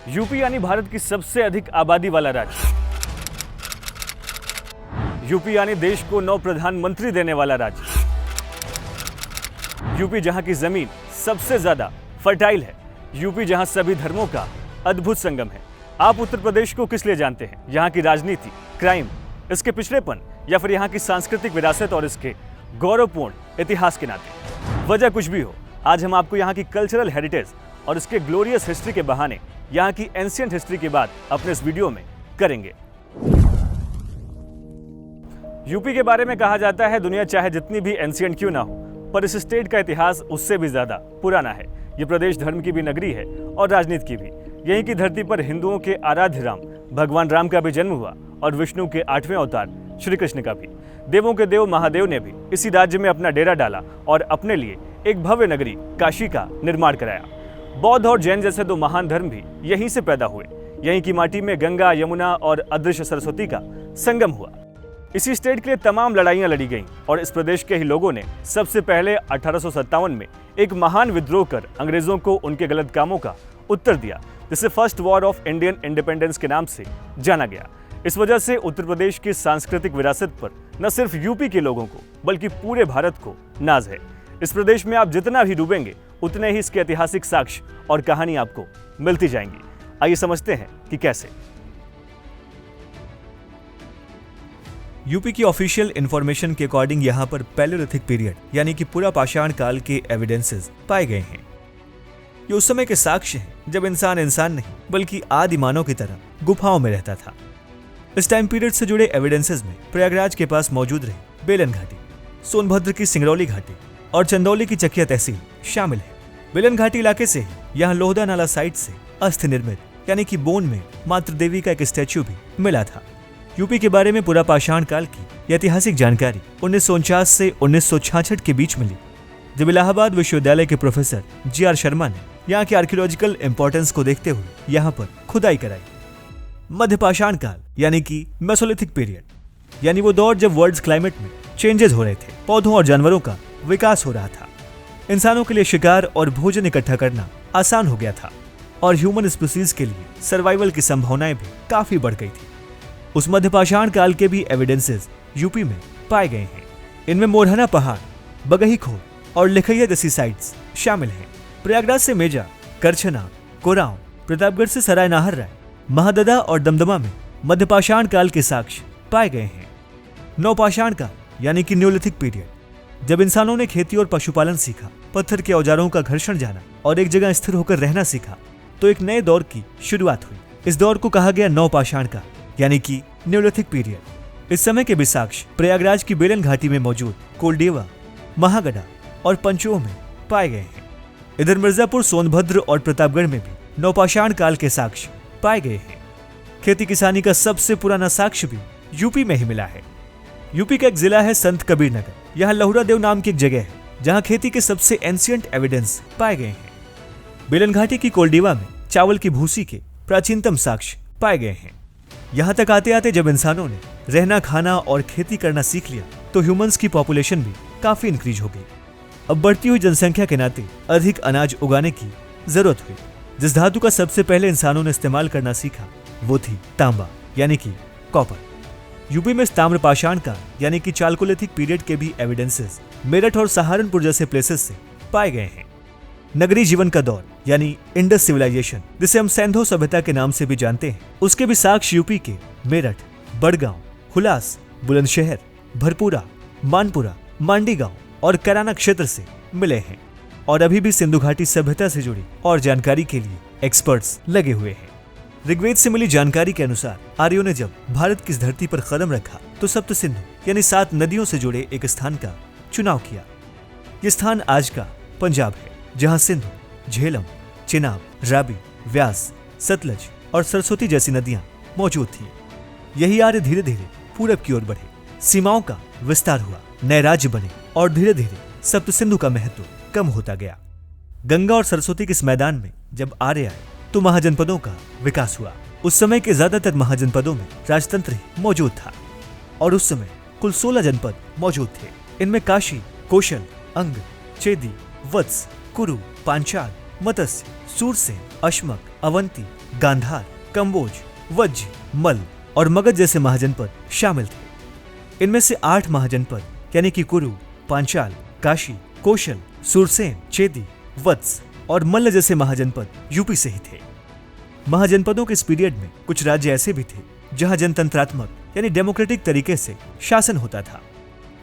UP यानी भारत की सबसे अधिक आबादी वाला राज्य। यूपी यानी देश को 9 प्रधानमंत्री देने वाला राज्य। यूपी जहां की जमीन सबसे ज्यादा फर्टाइल है। यूपी जहां सभी धर्मों का अद्भुत संगम है। आप उत्तर प्रदेश को किस लिए जानते हैं? यहाँ की राजनीति, क्राइम, इसके पिछड़ेपन, या फिर यहाँ की सांस्कृतिक विरासत और इसके गौरवपूर्ण इतिहास के नाते? वजह कुछ भी हो, आज हम आपको यहाँ की कल्चरल हेरिटेज और इसके ग्लोरियस हिस्ट्री के बहाने यहाँ की एंशिएंट हिस्ट्री की बात अपने इस वीडियो में करेंगे। यूपी के बारे में कहा जाता है, दुनिया चाहे जितनी भी एंशिएंट क्यों ना हो, पर इस स्टेट का इतिहास उससे भी ज्यादा पुराना है। ये प्रदेश धर्म की भी नगरी है और राजनीति की भी। यहीं की धरती पर हिंदुओं के आराध्य राम भगवान राम का भी जन्म हुआ और विष्णु के 8वें अवतार श्री कृष्ण का भी। देवों के देव महादेव ने भी इसी राज्य में अपना डेरा डाला और अपने लिए एक भव्य नगरी काशी का निर्माण कराया। बौद्ध और जैन जैसे 2 महान धर्म भी यहीं से पैदा हुए। यहीं की माटी में गंगा, यमुना और अदृश्य सरस्वती का संगम हुआ। इसी स्टेट के लिए तमाम लड़ाइयां लड़ी गईं और इस प्रदेश के ही लोगों ने सबसे पहले 1857 में एक महान विद्रोह कर अंग्रेजों को उनके गलत कामों का उत्तर दिया, जिसे first war of Indian independence के नाम से जाना गया। इस वजह से उत्तर प्रदेश की सांस्कृतिक विरासत पर न सिर्फ यूपी के लोगों को बल्कि पूरे भारत को नाज है। इस प्रदेश में आप जितना भी डूबेंगे उतने ही इसके ऐतिहासिक साक्ष्य और कहानी आपको मिलती जाएंगी। आइए समझते हैं कि कैसे। यूपी की ऑफिशियल इंफॉर्मेशन के अकॉर्डिंग यहाँ पर पैलेओलिथिक पीरियड यानी कि पूरा पाषाण काल के एविडेंसेस पाए गए हैं। ये उस समय के साक्ष्य हैं जब इंसान नहीं बल्कि आदि मानव की तरह गुफाओं में रहता था। इस टाइम पीरियड से जुड़े एविडेंसेस में प्रयागराज के पास मौजूद रही बेलन घाटी, सोनभद्र की सिंगरौली घाटी और चंदौली की चकिया तहसील शामिल है। बेलन घाटी इलाके से ही यहाँ लोहदा नाला साइट से अस्थि निर्मित यानी कि बोन में मातृ देवी का एक स्टैच्यू भी मिला था। यूपी के बारे में पूरा पाषाण काल की ऐतिहासिक जानकारी 1949 से 1966 के बीच मिली, जब इलाहाबाद विश्वविद्यालय के प्रोफेसर जी.आर. शर्मा ने यहाँ की आर्कियोलॉजिकल इंपॉर्टेंस को देखते हुए यहाँ पर खुदाई कराई। मध्य पाषाण काल यानी कि मेसोलिथिक पीरियड, यानी वो दौर जब वर्ल्ड क्लाइमेट में चेंजेस हो रहे थे, पौधों और जानवरों का विकास हो रहा था, इंसानों के लिए शिकार और भोजन इकट्ठा करना आसान हो गया था और ह्यूमन स्पीसीज के लिए सर्वाइवल की संभावनाएं भी काफी बढ़ गई थी। उस मध्य पाषाण काल के भी एविडेंसेस यूपी में पाए गए हैं। इनमें मोरहना पहाड़, बगही खोल और लिखैया जैसी साइट्स शामिल हैं। प्रयागराज से मेजा, करछना, कोरांव, प्रतापगढ़ से सराय नाहर राय, महाददा और दमदमा में मध्य पाषाण काल के साक्ष्य पाए गए हैं। नवपाषाण काल यानी कि न्यूलिथिक पीरियड, जब इंसानों ने खेती और पशुपालन सीखा, पत्थर के औजारों का घर्षण जाना और एक जगह स्थिर होकर रहना सीखा, तो एक नए दौर की शुरुआत हुई। इस दौर को कहा गया नवपाषाण काल यानी कि न्यूलिथिक पीरियड। इस समय के भी साक्ष्य प्रयागराज की बेलन घाटी में मौजूद कोलडेवा, महागढ़ा और पंचों में पाए गए हैं। इधर मिर्जापुर, सोनभद्र और प्रतापगढ़ में भी नवपाषाण काल के साक्ष्य पाए गए हैं। खेती किसानी का सबसे पुराना साक्ष्य भी यूपी में ही मिला है। यूपी का एक जिला है संत कबीर नगर। यहाँ लहुरा देव नाम की एक जगह है जहाँ खेती के सबसे एंशिएंट एविडेंस पाए गए हैं। बेलन घाटी की कोलडीवा में चावल की भूसी के प्राचीनतम साक्ष्य पाए गए हैं। यहाँ तक आते आते जब इंसानों ने रहना, खाना और खेती करना सीख लिया तो ह्यूमंस की पॉपुलेशन भी काफी इंक्रीज हो गई। अब बढ़ती हुई जनसंख्या के नाते अधिक अनाज उगाने की जरूरत हुई। जिस धातु का सबसे पहले इंसानों ने इस्तेमाल करना सीखा वो थी तांबा यानी कि कॉपर। यूपी में ताम्र पाषाण काल यानी कि चालकोलिथिक पीरियड के भी एविडेंसेस मेरठ और सहारनपुर जैसे प्लेसेस से पाए गए हैं। नगरी जीवन का दौर यानी इंडस सिविलाइजेशन, जिसे हम सैंधो सभ्यता के नाम से भी जानते हैं, उसके भी साक्ष्य यूपी के मेरठ, बड़गांव, हुलास, बुलंदशहर, भरपूरा, मानपुरा, मांडी गांव और कराना क्षेत्र से मिले हैं। और अभी भी सिंधु घाटी सभ्यता से जुड़ी और जानकारी के लिए एक्सपर्ट्स लगे हुए हैं। ऋग्वेद से मिली जानकारी के अनुसार आर्यों ने जब भारत की इस धरती पर कदम रखा तो सप्त सिंधु यानी 7 नदियों से जुड़े एक स्थान का चुनाव किया। ये स्थान आज का पंजाब है, जहाँ सिंधु, झेलम, चिनाब, राबी, व्यास, सतलज और सरस्वती जैसी नदियां मौजूद थी। यही आर्य धीरे धीरे पूरब की ओर बढ़े, सीमाओं का विस्तार हुआ, नए राज्य बने और धीरे धीरे सप्त सिंधु का महत्व कम होता गया। गंगा और सरस्वती के इस मैदान में जब आर्य आए तो महाजनपदों का विकास हुआ। उस समय के ज्यादातर महाजनपदों में राजतंत्र ही मौजूद था और उस समय कुल 16 जनपद मौजूद थे। इनमें काशी, कौशल, अंग, चेदी, वत्स, कुरु, पांचाल, मत्स्य, सूरसेन, अश्मक, अवंती, गांधार, कंबोज, वज्ज, मल्ल और मगध जैसे महाजनपद शामिल थे। इनमें से 8 महाजनपद यानी कि कुरु, पांचाल, काशी, कौशल, सुरसेन, चेदी, वत्स और मल्ल जैसे महाजनपद यूपी से ही थे। महाजनपदों के इस पीरियड में कुछ राज्य ऐसे भी थे जहां जनतंत्रात्मक यानी डेमोक्रेटिक तरीके से शासन होता था।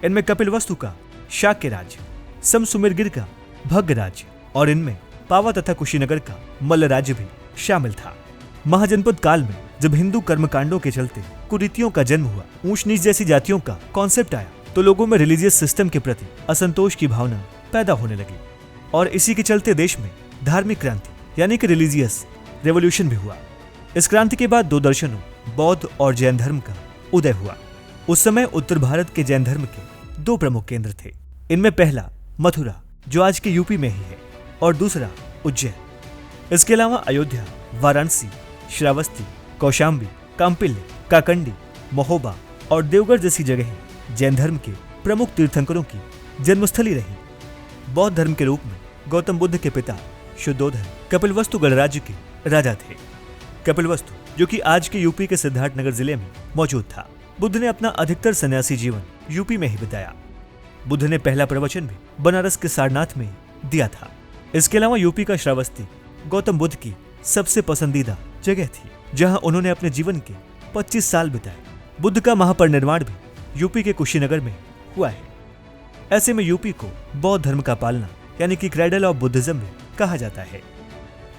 इनमें कपिलवस्तु का शाक्य राज्य, समसुमेरगिर का भग्ग राज्य और इनमें पावा तथा कुशीनगर का मल्ल राज्य भी शामिल था। महाजनपद काल में जब हिंदू कर्मकांडों के चलते कुरीतियों का जन्म हुआ, ऊंच नीच जैसी जातियों का कॉन्सेप्ट आया, तो लोगों में रिलीजियस सिस्टम के प्रति असंतोष की भावना पैदा होने लगी और इसी के चलते देश में धार्मिक क्रांति यानी कि रिलीजियस रेवोल्यूशन भी हुआ। इस क्रांति के बाद 2 दर्शनों बौद्ध और जैन धर्म का उदय हुआ। उस समय उत्तर भारत के जैन धर्म के 2 प्रमुख केंद्र थे। इनमें पहला मथुरा जो आज के यूपी में ही है और दूसरा उज्जैन। इसके अलावा अयोध्या, वाराणसी, श्रावस्ती, कौशाम्बी, कांपिल्य, काकंडी, महोबा और देवगढ़ जैसी जगहें जैन धर्म के प्रमुख तीर्थंकरों की जन्मस्थली रही। बौद्ध धर्म के रूप में गौतम बुद्ध के पिता शुद्धोधन कपिलवस्तु गणराज्य के राजा थे। कपिलवस्तु जो कि आज के यूपी के सिद्धार्थनगर जिले में मौजूद था। बुद्ध ने अपना अधिकतर सन्यासी जीवन यूपी में ही बिताया। बुद्ध ने पहला प्रवचन भी बनारस के सारनाथ में ही दिया था। इसके अलावा यूपी का श्रावस्ती गौतम बुद्ध की सबसे पसंदीदा जगह थी, जहां उन्होंने अपने जीवन के 25 साल बिताए। बुद्ध का महापरिनिर्वाण भी यूपी के कुशीनगर में हुआ है। ऐसे में यूपी को बौद्ध धर्म का पालना यानी कि क्रेडल ऑफ बुद्धिज्म भी कहा जाता है।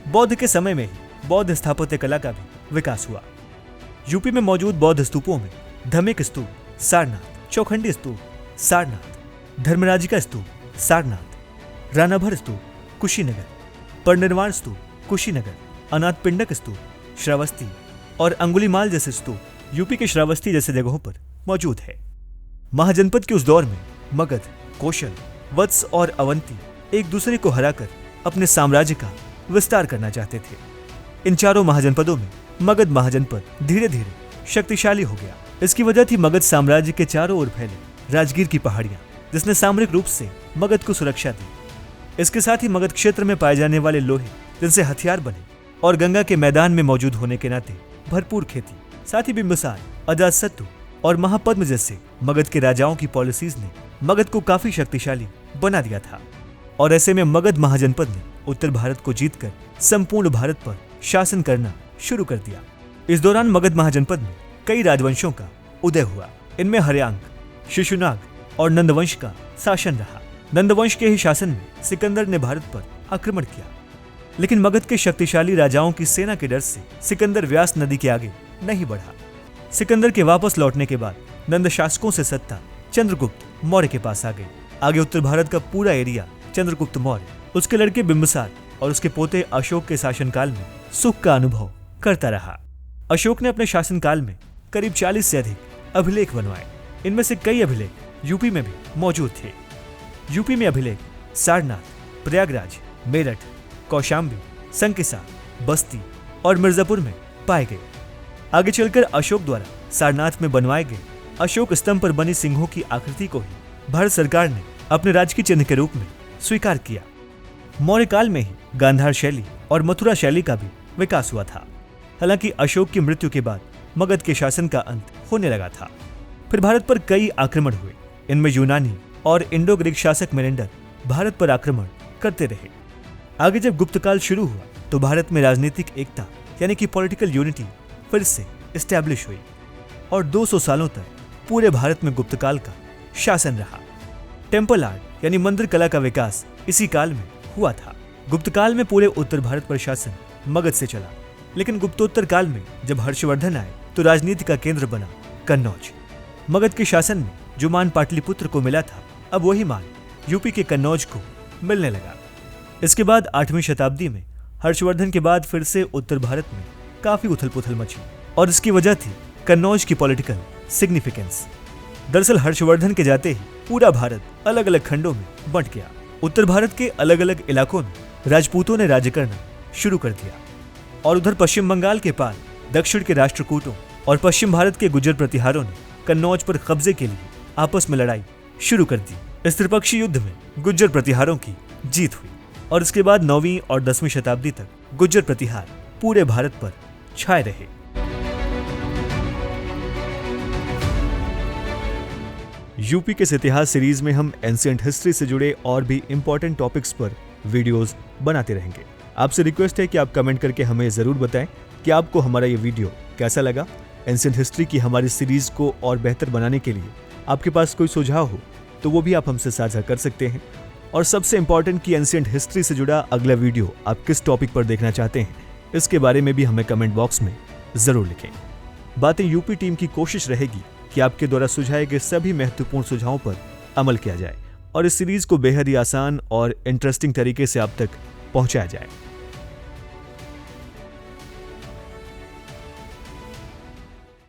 बौद्ध के समय में ही बौद्ध स्थापत्य कला का भी विकास हुआ। यूपी में मौजूद बौद्ध स्तूपों में धम्मिक स्तूप सारनाथ, चौखंडी स्तूप सारनाथ, धर्मराज का स्तूप सारनाथ, रानाभर स्तूप कुशीनगर, परिनिर्वाण स्तूप कुशीनगर, अनाथपिंडक स्तूप श्रावस्ती और अंगुलीमाल जैसे स्तूप यूपी के श्रावस्ती जैसे जगहों पर मौजूद है। महाजनपद के उस दौर में मगध, कौशल, वत्स और अवंती एक दूसरे को हराकर अपने साम्राज्य का विस्तार करना चाहते थे। इन चारों महाजनपदों में मगध महाजनपद धीरे धीरे शक्तिशाली हो गया। इसकी वजह थी मगध साम्राज्य के चारों ओर फैले राजगीर की पहाड़ियां, जिसने सामरिक रूप से मगध को सुरक्षा दी। इसके साथ ही मगध क्षेत्र में पाए जाने वाले लोहे जिनसे हथियार बने और गंगा के मैदान में मौजूद होने के नाते भरपूर खेती, साथ ही बिंबिसार, अजातशत्रु और महापद्म जैसे मगध के राजाओं की पॉलिसीज ने मगध को काफी शक्तिशाली बना दिया था। और ऐसे में मगध महाजनपद ने उत्तर भारत को जीतकर संपूर्ण भारत पर शासन करना शुरू कर दिया। इस दौरान मगध महाजनपद में कई राजवंशों का उदय हुआ। इनमें हर्यांक, शिशुनाग और नंदवंश का शासन रहा। नंदवंश के ही शासन में सिकंदर ने भारत पर आक्रमण किया, लेकिन मगध के शक्तिशाली राजाओं की सेना के डर से सिकंदर व्यास नदी के आगे नहीं बढ़ा। सिकंदर के वापस लौटने के बाद नंद शासकों से सत्ता चंद्रगुप्त मौर्य के पास आ गई। आगे उत्तर भारत का पूरा एरिया चंद्रगुप्त मौर्य, उसके लड़के बिंबिसार और उसके पोते अशोक के शासनकाल में सुख का अनुभव करता रहा। अशोक ने अपने शासनकाल में करीब 40 से अधिक अभिलेख बनवाए। इनमें से कई अभिलेख यूपी में भी मौजूद थे। यूपी में अभिलेख सारनाथ, प्रयागराज, मेरठ, कौशाम्बी, संकिसा, बस्ती और मिर्जापुर में पाए गए। आगे चलकर अशोक द्वारा सारनाथ में बनवाए गए अशोक स्तंभ पर बनी सिंहों की आकृति को ही भारत सरकार ने अपने राजकीय चिन्ह के रूप में स्वीकार किया। मौर्य काल में ही गांधार शैली और मथुरा शैली का भी विकास हुआ था। हालांकि अशोक की मृत्यु के बाद मगध के शासन का अंत होने लगा था। फिर भारत पर कई आक्रमण हुए। इनमें यूनानी और इंडो ग्रीक शासक मेनेंडर भारत पर आक्रमण करते रहे। आगे जब गुप्त काल शुरू हुआ तो भारत में राजनीतिक एकता यानी कि पॉलिटिकल यूनिटी फिर से एस्टैब्लिश हुई और 200 सालों तक पूरे भारत में गुप्त काल का शासन रहा। टेम्पल आर्ट यानी मंदिर कला का विकास इसी काल में हुआ था। गुप्त काल में पूरे उत्तर भारत पर शासन मगध से चला, लेकिन गुप्तोत्तर काल में जब हर्षवर्धन आए तो राजनीति का केंद्र बना कन्नौज। मगध के शासन में जो मान पाटलिपुत्र को मिला था, अब वही मान यूपी के कन्नौज को मिलने लगा। इसके बाद 8वीं शताब्दी में हर्षवर्धन के बाद फिर से उत्तर भारत में काफी उथल पुथल मची और इसकी वजह थी कन्नौज की पॉलिटिकल सिग्निफिकेंस। दरअसल हर्षवर्धन के जाते ही पूरा भारत अलग अलग खंडों में बंट गया। उत्तर भारत के अलग अलग इलाकों में राजपूतों ने राज्य करना शुरू कर दिया और उधर पश्चिम बंगाल के पार दक्षिण के राष्ट्रकूटों और पश्चिम भारत के गुर्जर प्रतिहारों ने कन्नौज पर कब्जे के लिए आपस में लड़ाई शुरू कर दी। इस त्रिपक्षीय युद्ध में गुर्जर प्रतिहारों की जीत हुई और इसके बाद 9वीं और 10वीं शताब्दी तक गुर्जर प्रतिहार पूरे भारत पर छाए रहे। यूपी के इतिहास सीरीज में हम एंशिएंट हिस्ट्री से जुड़े और भी इंपॉर्टेंट टॉपिक्स पर वीडियोस बनाते रहेंगे। आपसे रिक्वेस्ट है कि आप कमेंट करके हमें जरूर बताएं कि आपको हमारा ये वीडियो कैसा लगा। एंशिएंट हिस्ट्री की हमारी सीरीज को और बेहतर बनाने के लिए आपके पास कोई सुझाव हो तो वो भी आप हमसे साझा कर सकते हैं। और सबसे इंपॉर्टेंट कि एंशिएंट हिस्ट्री से जुड़ा अगला वीडियो आप किस टॉपिक पर देखना चाहते हैं, इसके बारे में भी हमें कमेंट बॉक्स में जरूर लिखें। बातें यूपी टीम की कोशिश रहेगी कि आपके द्वारा सुझाए गए सभी महत्वपूर्ण सुझावों पर अमल किया जाए और इस सीरीज को बेहद ही आसान और इंटरेस्टिंग तरीके से आप तक पहुंचाया जाए।